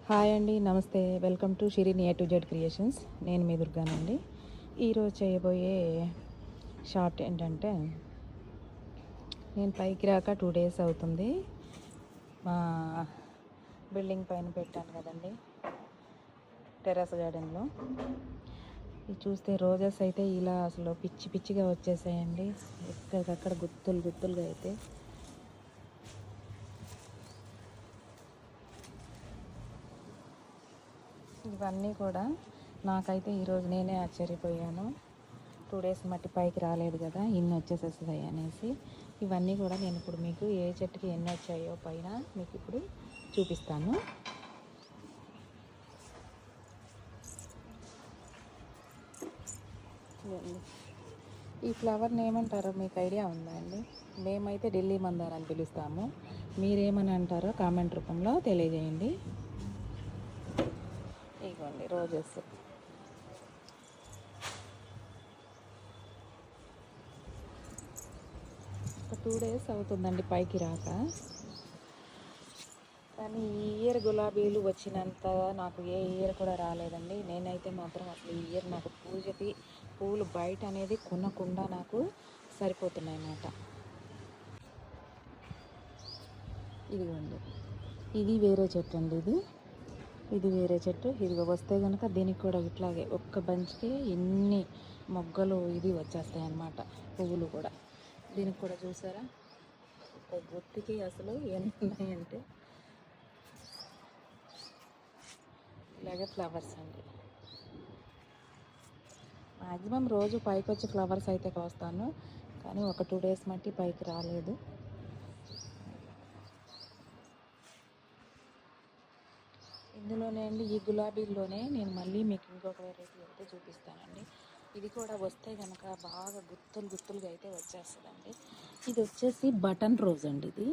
Hi అండి, నమస్తే. Welcome to Shirin A to Z creations. నేను మీ దుర్గానండి. ఈరోజు చేయబోయే షార్ట్ ఏంటంటే, నేను పైకి రాక 2 days అవుతుంది. మా బిల్డింగ్ పైన పెట్టాను కదండి, టెర్రస్ గార్డెన్లో. ఇది చూస్తే రోజెస్ అయితే ఇలా అసలు పిచ్చి పిచ్చిగా వచ్చేసాయండి. ఎక్కడికక్కడ గుత్తులుగా అయితే. ఇవన్నీ కూడా నాకైతే ఈరోజు నేనే ఆశ్చర్యపోయాను. 2 days మట్టి పైకి రాలేదు కదా, ఇన్ని వచ్చేసేస్తాయి అనేసి. ఇవన్నీ కూడా నేను ఇప్పుడు మీకు ఏ చెట్టుకి ఎన్ని వచ్చాయో పైన మీకు ఇప్పుడు చూపిస్తాను. ఈ ఫ్లవర్ని ఏమంటారో మీకు ఐడియా ఉందా అండి? మేమైతే ఢిల్లీ మందార అని పిలుస్తాము. మీరేమని అంటారో కామెంట్ రూపంలో తెలియజేయండి. ఇదిగోండి రోజెస్. ఒక 2 days అవుతుందండి పైకి రాక. కానీ ఈ ఇయర్ గులాబీలు వచ్చినంత నాకు ఏ ఇయర్ కూడా రాలేదండి. నేనైతే మాత్రం అసలు ఈ ఇయర్ నాకు పూజకి పూలు బయట అనేది కొనకుండా నాకు సరిపోతున్నాయి అన్నమాట. ఇదిగోండి, ఇది వేరే చెట్టు అండి. ఇది వేరే చెట్టు. ఇది వస్తే కనుక దీనికి కూడా ఇట్లాగే ఒక్క బంచ్కి ఎన్ని మొగ్గలు ఇది వచ్చేస్తాయి అన్నమాట, పువ్వులు కూడా. దీనికి కూడా చూసారా, ఒక గుత్తికి అసలు ఎన్ని ఉన్నాయంటే. ఇలాగే ఫ్లవర్స్ అండి. మ్యాక్సిమం రోజు పైకి వచ్చి ఫ్లవర్స్ అయితే కోస్తాను, కానీ ఒక 2 days మట్టి పైకి రాలేదు. ఇందులోనే అండి, ఈ గులాబీల్లోనే నేను మళ్ళీ మీకు ఇంకొక వెరైటీ అయితే చూపిస్తానండి. ఇది కూడా వస్తే కనుక బాగా గుత్తులుగా అయితే వచ్చేస్తుందండి. ఇది వచ్చేసి బటన్ రోజ్ అండి. ఇది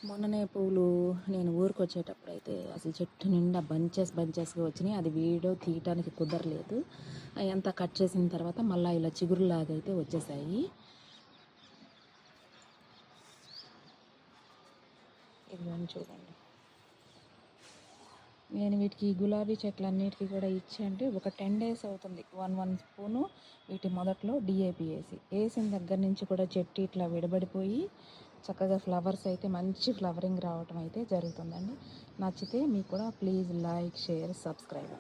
మొన్ననే పూలు నేను ఊరికి వచ్చేటప్పుడు అయితే అసలు చెట్టు నిండా బంచెస్గా వచ్చినాయి. అది వీడియో తీయటానికి కుదరలేదు. అంతా కట్ చేసిన తర్వాత మళ్ళీ ఇలా చిగురులాగా అయితే వచ్చేసాయి. ఇదిగోండి చూడండి. నేను వీటికి గులాబీ చెట్లన్నిటికీ కూడా అంటే ఒక 10 days అవుతుంది. 1 స్పూను వీటి మొదట్లో DAP వేసిన దగ్గర నుంచి కూడా చెట్టు ఇట్లా విడబడిపోయి చక్కగా ఫ్లవర్స్ అయితే మంచి ఫ్లవరింగ్ రావటం అయితే జరుగుతుందండి. నచ్చితే మీకు కూడా ప్లీజ్ లైక్, షేర్, సబ్స్క్రైబ్.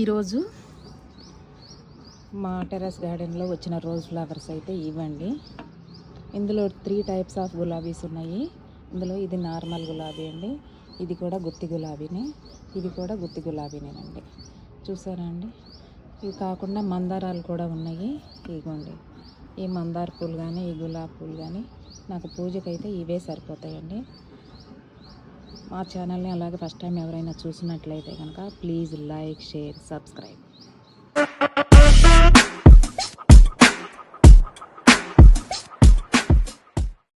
ఈరోజు మా టెర్రస్ గార్డెన్లో వచ్చిన రోజ్ ఫ్లవర్స్ అయితే ఇవ్వండి. ఇందులో 3 types ఆఫ్ గులాబీస్ ఉన్నాయి. ఇందులో ఇది నార్మల్ గులాబీ అండి, ఇది కూడా గుత్తి గులాబీనే, ఇది కూడా గుత్తి గులాబీనేనండి. చూసారా అండి? ఇవి కాకుండా మందారాలు కూడా ఉన్నాయి. ఇదిగోండి, ఈ మందార పూలు కానీ ఈ గులాబీ పూలు కానీ నాకు పూజకైతే ఇవే సరిపోతాయండి. మా ఛానల్ని అలాగే ఫస్ట్ టైం ఎవరైనా చూసినట్లయితే కనుక ప్లీజ్ లైక్, షేర్, సబ్స్క్రైబ్.